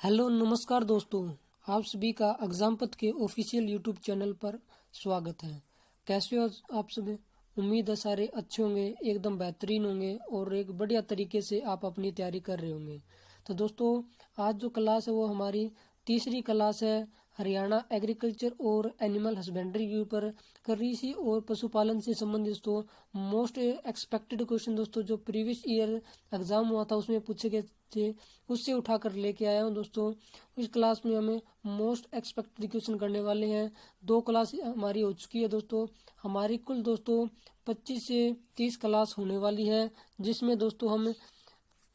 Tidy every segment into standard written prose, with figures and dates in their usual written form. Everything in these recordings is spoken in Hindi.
हेलो नमस्कार दोस्तों, आप सभी का एग्जाम पथ के ऑफिशियल यूट्यूब चैनल पर स्वागत है। कैसे हो आप सभी? उम्मीद है सारे अच्छे होंगे, एकदम बेहतरीन होंगे और एक बढ़िया तरीके से आप अपनी तैयारी कर रहे होंगे। तो दोस्तों, आज जो क्लास है वो हमारी तीसरी क्लास है, हरियाणा एग्रीकल्चर और एनिमल हस्बेंड्री के ऊपर कर रही थी और पशुपालन से संबंधित दोस्तों मोस्ट एक्सपेक्टेड क्वेश्चन दोस्तों जो प्रीवियस ईयर एग्जाम हुआ था उसमें पूछे गए थे, उससे उठाकर लेके आया हूँ दोस्तों। इस क्लास में हमें मोस्ट एक्सपेक्टेड क्वेश्चन करने वाले हैं। 2 क्लास हमारी हो चुकी है दोस्तों। हमारी कुल दोस्तों 25 से 30 क्लास होने वाली है, जिसमें दोस्तों हम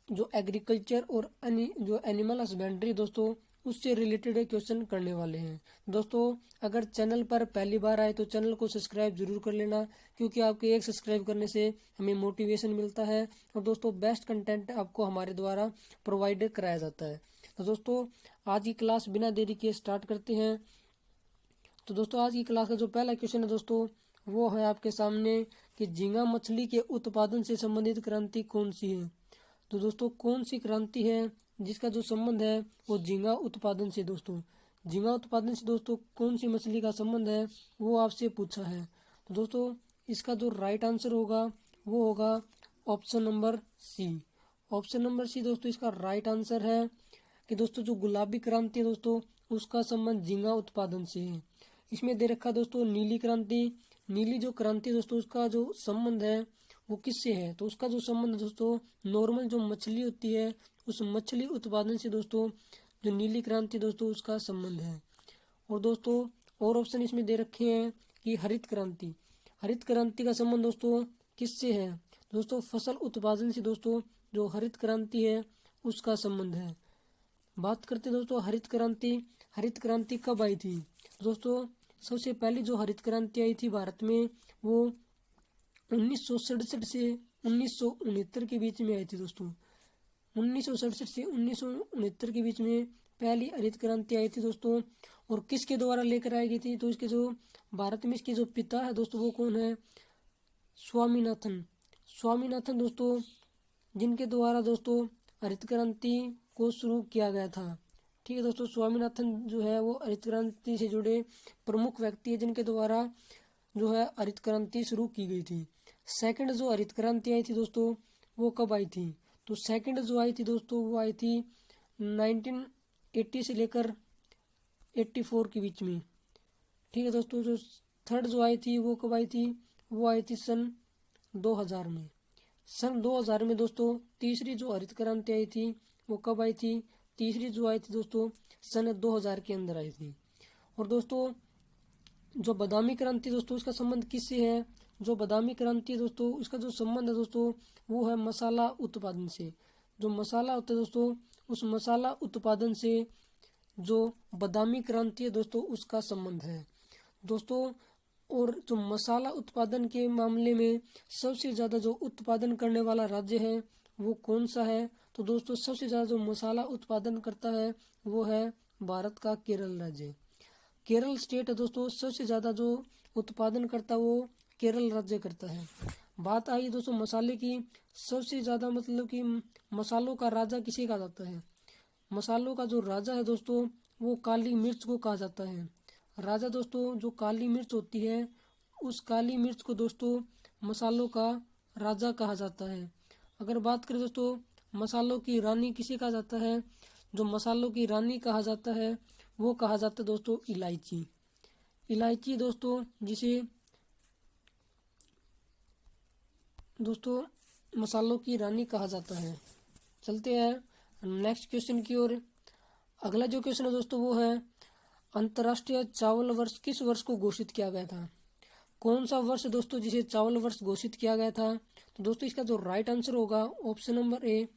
जो एग्रीकल्चर और जो एनिमल हस्बेंड्री दोस्तों उससे रिलेटेड क्वेश्चन करने वाले हैं। दोस्तों, अगर चैनल पर पहली बार आए तो चैनल को सब्सक्राइब जरूर कर लेना, क्योंकि आपके एक सब्सक्राइब करने से हमें मोटिवेशन मिलता है और दोस्तों बेस्ट कंटेंट आपको हमारे द्वारा प्रोवाइड कराया जाता है। तो दोस्तों, आज की क्लास बिना देरी के स्टार्ट करते हैं। तो दोस्तों, आज की क्लास का जो पहला क्वेश्चन है दोस्तों वो है आपके सामने कि झींगा मछली के उत्पादन से संबंधित क्रांति कौन सी है। तो दोस्तों, कौन सी क्रांति है जिसका जो संबंध है वो झींगा उत्पादन से। दोस्तों, झींगा उत्पादन से दोस्तों कौन सी मछली का संबंध है वो आपसे पूछा है। तो दोस्तों, इसका जो राइट आंसर होगा वो होगा option number C. Option number C दोस्तों इसका राइट आंसर है कि दोस्तों जो गुलाबी क्रांति है दोस्तों उसका संबंध झींगा उत्पादन से है। इसमें दे रखा दोस्तों नीली क्रांति। नीली जो क्रांति दोस्तों उसका जो संबंध है वो किससे है, तो उसका जो संबंध दोस्तों नॉर्मल जो मछली होती है उस मछली उत्पादन से दोस्तों जो नीली क्रांति दोस्तों उसका संबंध है। और दोस्तों और ऑप्शन इसमें दे रखे हैं कि हरित क्रांति। हरित क्रांति का संबंध दोस्तों किससे है, दोस्तों फसल उत्पादन से दोस्तों जो हरित क्रांति है उसका संबंध है। बात करते दोस्तों हरित क्रांति। हरित क्रांति कब आई थी दोस्तों? सबसे पहली जो हरित क्रांति आई थी भारत में वो 1967 से 1969 के बीच में आई थी दोस्तों। 1967 से 1969 के बीच में पहली हरित क्रांति आई थी दोस्तों। और किसके द्वारा लेकर आई गई थी, तो इसके जो भारत में इसके जो पिता है दोस्तों वो कौन है? स्वामीनाथन। स्वामीनाथन दोस्तों, जिनके द्वारा दोस्तों हरित क्रांति को शुरू किया गया था। ठीक है दोस्तों, स्वामीनाथन जो है वो हरित क्रांति से जुड़े प्रमुख व्यक्ति है जिनके द्वारा जो है हरित क्रांति शुरू की गई थी। सेकंड जो हरित क्रांति आई थी दोस्तों वो कब आई थी, तो सेकंड जो आई थी दोस्तों वो आई थी 1980 से लेकर 84 के बीच में। ठीक है दोस्तों, जो थर्ड जो आई थी वो कब आई थी, वो आई थी सन 2000 में। सन 2000 में दोस्तों तीसरी जो हरित क्रांति आई थी वो कब आई थी? तीसरी जो आई थी दोस्तों सन 2000 के अंदर आई थी। और दोस्तों जो बादामी क्रांति दोस्तों इसका संबंध किससे है? जो बादामी क्रांति दोस्तों इसका जो संबंध है दोस्तों वो है मसाला उत्पादन से। जो मसाला होता है दोस्तों उस मसाला उत्पादन से जो बादामी क्रांति है दोस्तों उसका संबंध है दोस्तों। और जो मसाला उत्पादन के मामले में सबसे ज़्यादा जो उत्पादन करने वाला राज्य है वो कौन सा है, तो दोस्तों सबसे ज़्यादा जो मसाला उत्पादन करता है वो है भारत का केरल राज्य। केरल स्टेट है दोस्तों सबसे ज़्यादा जो उत्पादन करता है वो केरल राज्य करता है। बात आई दोस्तों मसाले की, सबसे ज़्यादा मतलब कि मसालों का राजा किसे कहा जाता है? मसालों का जो राजा है दोस्तों वो काली मिर्च को कहा जाता है। राजा दोस्तों जो काली मिर्च होती है उस काली मिर्च को दोस्तों मसालों का राजा कहा जाता है। अगर बात करें दोस्तों मसालों की रानी किसे कहा जाता है, जो मसालों की रानी कहा जाता है वो कहा जाता है दोस्तों इलायची। इलायची दोस्तों जिसे दोस्तों मसालों की रानी कहा जाता है। चलते हैं नेक्स्ट क्वेश्चन की ओर। अगला जो क्वेश्चन है दोस्तों वो है अंतर्राष्ट्रीय चावल वर्ष किस वर्ष को घोषित किया गया था? कौन सा वर्ष दोस्तों जिसे चावल वर्ष घोषित किया गया था? तो दोस्तों इसका जो राइट आंसर होगा ऑप्शन नंबर ए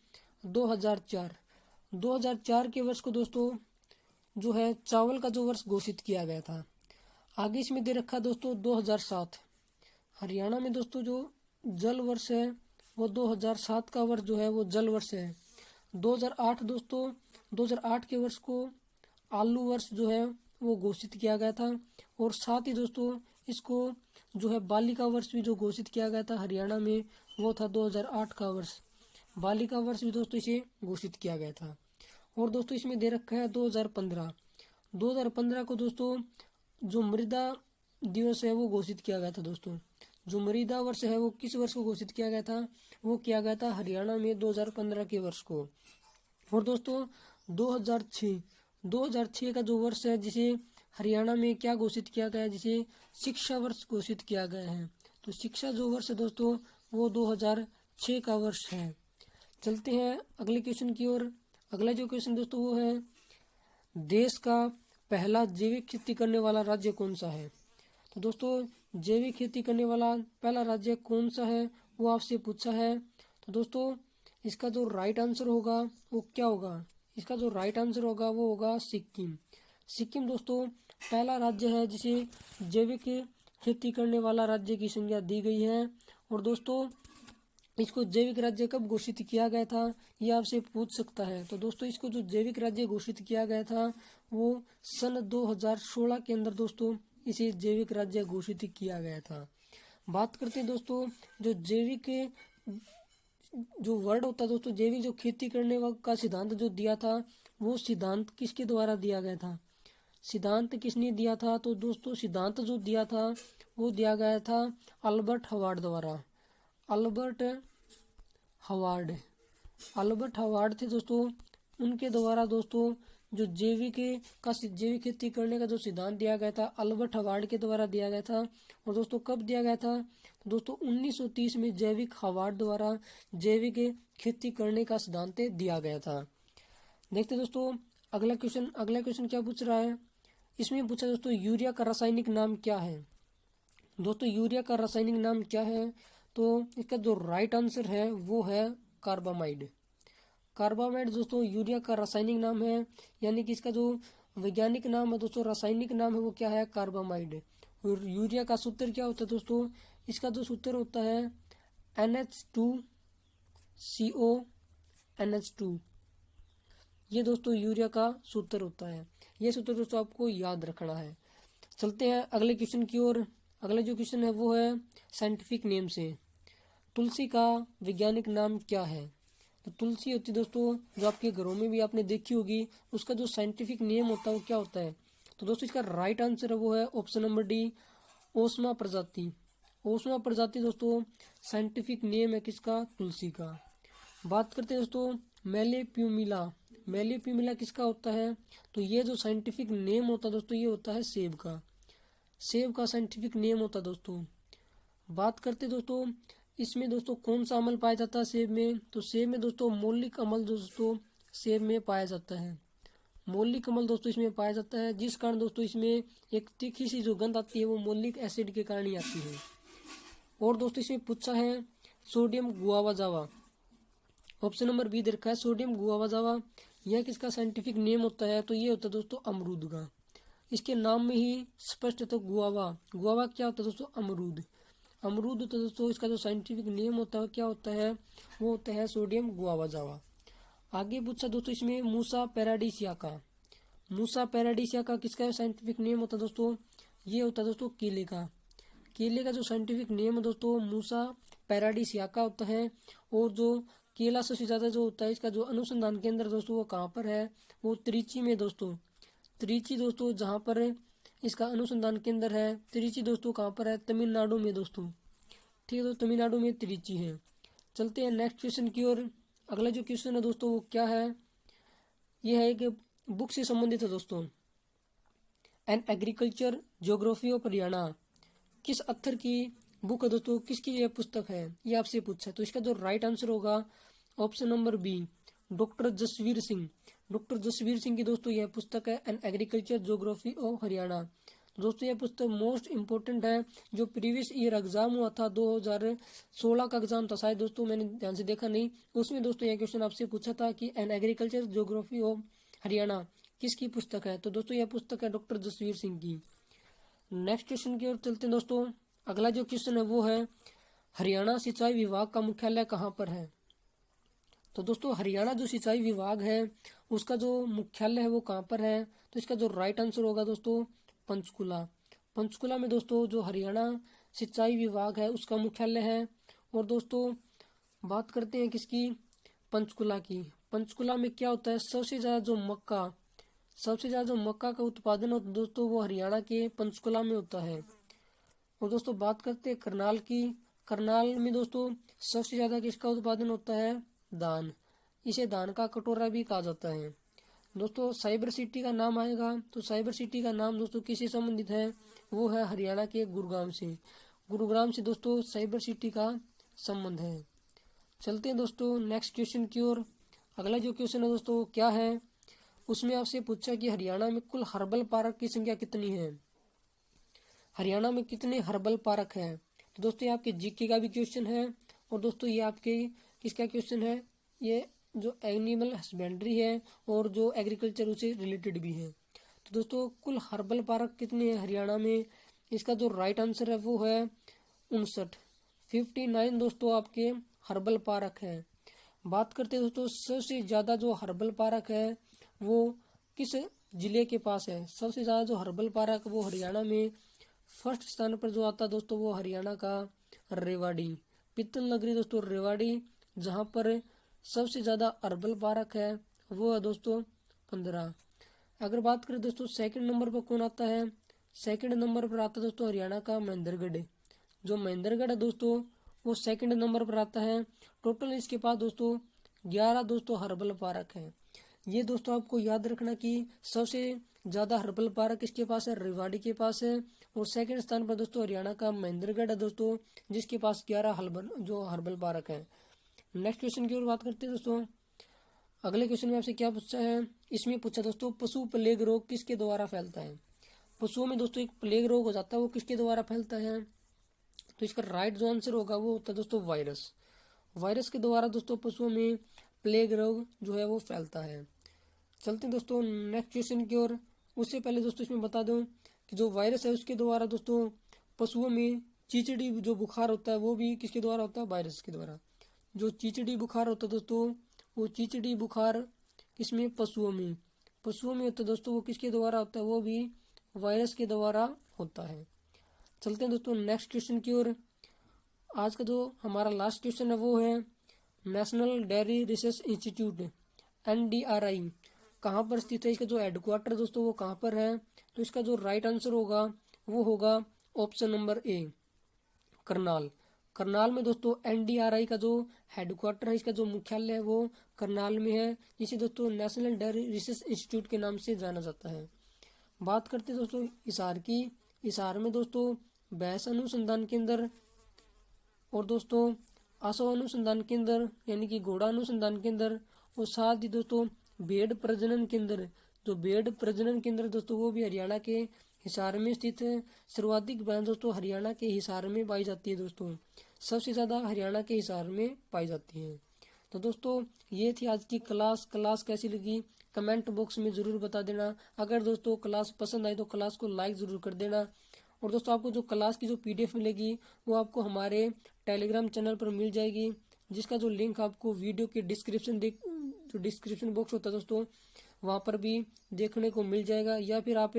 2004। 2004 के वर्ष को दोस्तों जो है चावल का जो वर्ष घोषित किया गया था। आगे इसमें दे रखा दोस्तों 2007। हरियाणा में दोस्तों जो जल वर्ष है वो 2007 का वर्ष जो है वो जल वर्ष है। 2008 दोस्तों 2008 के वर्ष को आलू वर्ष जो है वो घोषित किया गया था। और साथ ही दोस्तों इसको जो है बालिका वर्ष भी जो घोषित किया गया था हरियाणा में वो था 2008 का वर्ष। बालिका वर्ष भी दोस्तों इसे घोषित किया गया था। और दोस्तों इसमें दे रखा है 2015। 2015 को दोस्तों जो मृदा दिवस है वो घोषित किया गया था दोस्तों। जो मृदा वर्ष है वो किस वर्ष को घोषित किया गया था? वो किया गया था हरियाणा में 2015 के वर्ष को। और दोस्तों 2006 का जो वर्ष है जिसे हरियाणा में क्या घोषित किया गया है? जिसे शिक्षा वर्ष घोषित किया गया है। तो शिक्षा जो वर्ष है दोस्तों वो 2006 का वर्ष है। चलते हैं अगले क्वेश्चन की ओर। अगला जो क्वेश्चन दोस्तों वो है, देश का पहला जैविक खेती करने वाला राज्य कौन सा है? तो दोस्तों जैविक खेती करने वाला पहला राज्य कौन सा है वो आपसे पूछा है। तो दोस्तों इसका जो राइट आंसर होगा वो क्या होगा? इसका जो राइट आंसर होगा वो होगा सिक्किम। सिक्किम दोस्तों पहला राज्य है जिसे जैविक खेती करने वाला राज्य की संज्ञा दी गई है। और दोस्तों इसको जैविक राज्य कब घोषित किया गया था ये आपसे पूछ सकता है। तो दोस्तों इसको जो जैविक राज्य घोषित किया गया था वो सन 2016 के अंदर दोस्तों इसे जैविक राज्य घोषित किया गया था। बात करते हैं दोस्तों जो जैविक जो वर्ड होता है दोस्तों, जैविक जो खेती करने का सिद्धांत जो दिया था वो सिद्धांत किसके द्वारा दिया गया था? सिद्धांत किसने दिया था? तो दोस्तों सिद्धांत जो दिया था वो दिया गया था अल्बर्ट हवार्ड द्वारा। अल्बर्ट हवार्ड थे दोस्तों, उनके द्वारा दोस्तों जो जैविक खेती करने का जो सिद्धांत दिया गया था अल्बर्ट हवार्ड के द्वारा दिया गया था। और दोस्तों कब दिया गया था? तो दोस्तों 1930 में जैविक हवार्ड द्वारा जैविक खेती करने का सिद्धांत दिया गया था। देखते दोस्तों अगला क्वेश्चन क्या पूछ रहा है। इसमें पूछा दोस्तों यूरिया का रासायनिक नाम क्या है? दोस्तों यूरिया का रासायनिक नाम क्या है? तो इसका जो राइट आंसर है वो है कार्बामाइड। कार्बामाइड दोस्तों यूरिया का रासायनिक नाम है, यानी कि इसका जो वैज्ञानिक नाम है दोस्तों, रासायनिक नाम है वो क्या है? कार्बामाइड। और यूरिया का सूत्र क्या होता है दोस्तों? इसका जो सूत्र होता है NH2CO NH2। ये दोस्तों यूरिया का सूत्र होता है। ये सूत्र दोस्तों आपको याद रखना है। चलते हैं अगले क्वेश्चन की ओर। अगला जो क्वेश्चन है वो है साइंटिफिक नेम से। तुलसी का वैज्ञानिक नाम क्या है? तो तुलसी होती है दोस्तों जो आपके घरों में भी आपने देखी होगी, उसका जो साइंटिफिक नेम होता है वो क्या होता है? तो दोस्तों इसका राइट आंसर है वो है ऑप्शन नंबर डी, ओस्मा प्रजाति। ओस्मा प्रजाति दोस्तों साइंटिफिक नेम है किसका? तुलसी का। बात करते हैं दोस्तों मेलेप्यूमिला। मेलेप्यूमिला किसका होता है? तो ये जो साइंटिफिक नेम होता है दोस्तों ये होता है सेब का। सेब का साइंटिफिक नेम होता है दोस्तों। बात करते दोस्तों इसमें दोस्तों कौन सा अम्ल पाया जाता है सेब में? तो सेब में दोस्तों मौलिक अम्ल दोस्तों सेब में पाया जाता है। मौलिक अम्ल दोस्तों इसमें पाया जाता है, जिस कारण दोस्तों इसमें एक तीखी सी जो गंध आती है वो मौलिक एसिड के कारण ही आती है। और दोस्तों इसमें पूछा है सोडियम गुआवा जावा। ऑप्शन नंबर बी दे रखा है सोडियम गुआवा जावा। यह किसका साइंटिफिक नेम होता है? तो ये होता है दोस्तों अमरूद का। इसके नाम में ही स्पष्ट है तो गुआवा। गुआवा क्या होता है दोस्तों? अमरूद। अमरूद होता है दोस्तों इसका जो साइंटिफिक नेम होता है क्या होता है? वो होता है सोडियम गुआवा जावा। आगे पूछा दोस्तों इसमें मूसा पैराडीसिया का। मूसा पैराडीसिया का किसका साइंटिफिक नेम होता है दोस्तों? ये होता है दोस्तों केले का। केले का जो साइंटिफिक नेम है दोस्तों मूसा पैराडीसिया का होता है। और जो केला सबसे ज्यादा जो होता है इसका जो अनुसंधान केंद्र दोस्तों वो कहाँ पर है? वो त्रिची में दोस्तों। त्रिची दोस्तों जहाँ पर इसका अनुसंधान केंद्र है, त्रिची दोस्तों कहाँ पर है? तमिलनाडु में दोस्तों। ठीक है, तो तमिलनाडु में त्रिची है। चलते हैं नेक्स्ट क्वेश्चन की ओर। अगला जो क्वेश्चन है दोस्तों वो क्या है? ये है कि बुक से संबंधित है दोस्तों। N agriculture geography of Haryana किस अथर की बुक है दोस्तों? किसकी यह पुस्तक है? ये आपसे पूछा है। तो इसका जो राइट आंसर होगा option number B, doctor Jasvir Singh. Doctor Jasvir Singh की दोस्तों यह पुस्तक है an agriculture geography of Haryana. दोस्तों यह पुस्तक मोस्ट इंपोर्टेंट है। जो प्रीवियस ईयर एग्जाम हुआ था 2016 का एग्जाम था शायद दोस्तों, मैंने ध्यान से देखा नहीं, उसमें दोस्तों यह क्वेश्चन आपसे पूछा था कि N agriculture geography of Haryana किसकी पुस्तक है? तो दोस्तों यह पुस्तक है डॉक्टर जसवीर सिंह की। नेक्स्ट क्वेश्चन की ओर चलते हैं दोस्तों। अगला जो क्वेश्चन है वो है हरियाणा सिंचाई विभाग का मुख्यालय कहाँ पर है? तो दोस्तों हरियाणा जो सिंचाई विभाग है उसका जो मुख्यालय है वो कहाँ पर है? तो इसका जो राइट आंसर होगा दोस्तों पंचकुला। पंचकुला में दोस्तों जो हरियाणा सिंचाई विभाग है उसका मुख्यालय है। और दोस्तों बात करते हैं किसकी? पंचकुला की। पंचकुला में क्या होता है, सबसे ज्यादा जो मक्का का उत्पादन होता है दोस्तों वो हरियाणा के पंचकुला में होता है। और दोस्तों बात करते हैं करनाल की। करनाल में दोस्तों सबसे ज्यादा किसका उत्पादन होता है, धान। इसे धान का कटोरा भी कहा जाता है। दोस्तों साइबर सिटी का नाम आएगा तो साइबर सिटी का नाम दोस्तों किससे संबंधित है, वो है हरियाणा के गुरुग्राम से। गुरुग्राम से दोस्तों साइबर सिटी का संबंध है। चलते हैं दोस्तों नेक्स्ट क्वेश्चन की ओर। अगला जो क्वेश्चन है दोस्तों वो क्या है, उसमें आपसे पूछा कि हरियाणा में कुल हर्बल पार्क की संख्या कितनी है। हरियाणा में कितने हर्बल पार्क हैं। तो दोस्तों ये आपके जीके का भी क्वेश्चन है और दोस्तों ये आपके किसका क्वेश्चन है, ये जो एनिमल हस्बेंड्री है और जो एग्रीकल्चर उसे रिलेटेड भी है। तो दोस्तों कुल हर्बल पार्क कितने हैं हरियाणा में, इसका जो राइट आंसर है वो है 59 दोस्तों आपके हर्बल पार्क है। बात करते हैं दोस्तों सबसे ज्यादा जो हर्बल पार्क है वो किस जिले के पास है। सबसे ज्यादा जो हर्बल पार्क वो हरियाणा में फर्स्ट स्थान पर जो आता है दोस्तों वो हरियाणा का रेवाड़ी, पित्तल नगरी दोस्तों रेवाड़ी, जहां पर सबसे ज्यादा हर्बल पार्क है वो है दोस्तों 15। अगर बात करें दोस्तों सेकंड नंबर पर कौन आता है, सेकंड नंबर पर आता है दोस्तों हरियाणा का महेंद्रगढ़। जो महेंद्रगढ़ है दोस्तों वो सेकंड नंबर पर आता है। टोटल इसके पास दोस्तों 11 दोस्तों हर्बल पार्क है। ये दोस्तों आपको याद रखना कि सबसे ज्यादा हर्बल पार्क किसके पास है, रेवाड़ी के पास है। और सेकंड स्थान पर दोस्तों हरियाणा का महेंद्रगढ़ है दोस्तों, जिसके पास 11 हर्बल पार्क है। नेक्स्ट क्वेश्चन की ओर बात करते हैं दोस्तों। अगले क्वेश्चन में आपसे क्या पूछा है, इसमें पूछा दोस्तों पशु प्लेग रोग किसके द्वारा फैलता है। पशुओं में दोस्तों एक प्लेग रोग हो जाता है, वो किसके द्वारा फैलता है। तो इसका राइट जो आंसर होगा वो होता है दोस्तों वायरस। वायरस के द्वारा दोस्तों पशुओं में प्लेग रोग जो है वो फैलता है। चलते हैं दोस्तों नेक्स्ट क्वेश्चन की ओर। उससे पहले दोस्तों इसमें बता दूं कि जो वायरस है उसके द्वारा दोस्तों पशुओं में चीचड़ी जो बुखार होता है वो भी किसके द्वारा होता है, वायरस के द्वारा। जो चीचड़ी बुखार होता है दोस्तों वो चीचड़ी बुखार किसमें, पशुओं में होता है दोस्तों, वो किसके द्वारा होता है, वो भी वायरस के द्वारा होता है। चलते हैं दोस्तों नेक्स्ट क्वेश्चन की ओर। आज का जो हमारा लास्ट क्वेश्चन है वो है national dairy research institute NDRI कहाँ पर स्थित है, इसका जो हेडक्वार्टर दोस्तों वो कहाँ पर है। तो इसका जो राइट आंसर होगा वो होगा option number A, Karnal. Karnal में दोस्तों NDRI का जो हेडक्वार्टर है, इसका जो मुख्यालय है वो करनाल में है, जिसे दोस्तों नेशनल डेयरी रिसर्च इंस्टीट्यूट के नाम से जाना जाता है। बात करते हैं दोस्तों हिसार की। हिसार में दोस्तों भैंस अनुसंधान केंद्र और दोस्तों आसो अनुसंधान केंद्र यानी कि घोड़ा अनुसंधान केंद्र और साथ ही दोस्तों भेड़ प्रजनन केंद्र, जो भेड़ प्रजनन केंद्र दोस्तों वो भी हरियाणा के हिसार में स्थित है। सर्वाधिक भैंस दोस्तों हरियाणा के हिसार में पाई जाती है दोस्तों, सबसे ज्यादा हरियाणा के हिसार में पाई जाती है। तो दोस्तों ये थी आज की क्लास कैसी लगी कमेंट बॉक्स में जरूर बता देना। अगर दोस्तों क्लास पसंद आई तो क्लास को लाइक जरूर कर देना। और दोस्तों आपको जो क्लास की जो PDF मिलेगी वो आपको हमारे टेलीग्राम चैनल पर मिल जाएगी, जिसका जो लिंक आपको वीडियो के जो डिस्क्रिप्शन बॉक्स होता है दोस्तों वहाँ पर भी देखने को मिल जाएगा। या फिर आप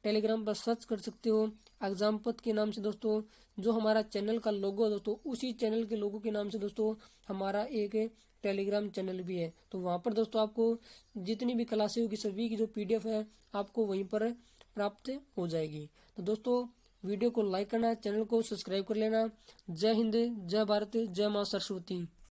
टेलीग्राम पर सर्च कर सकते हो एग्जामपथ के नाम से दोस्तों। जो हमारा चैनल का लोगो है दोस्तों उसी चैनल के लोगो के नाम से दोस्तों हमारा एक टेलीग्राम चैनल भी है। तो वहाँ पर दोस्तों आपको जितनी भी क्लासें होगी सभी की जो PDF है आपको वहीं पर प्राप्त हो जाएगी। तो दोस्तों वीडियो को लाइक करना, चैनल को सब्सक्राइब कर लेना। जय हिंद, जय भारत, जय माँ सरस्वती।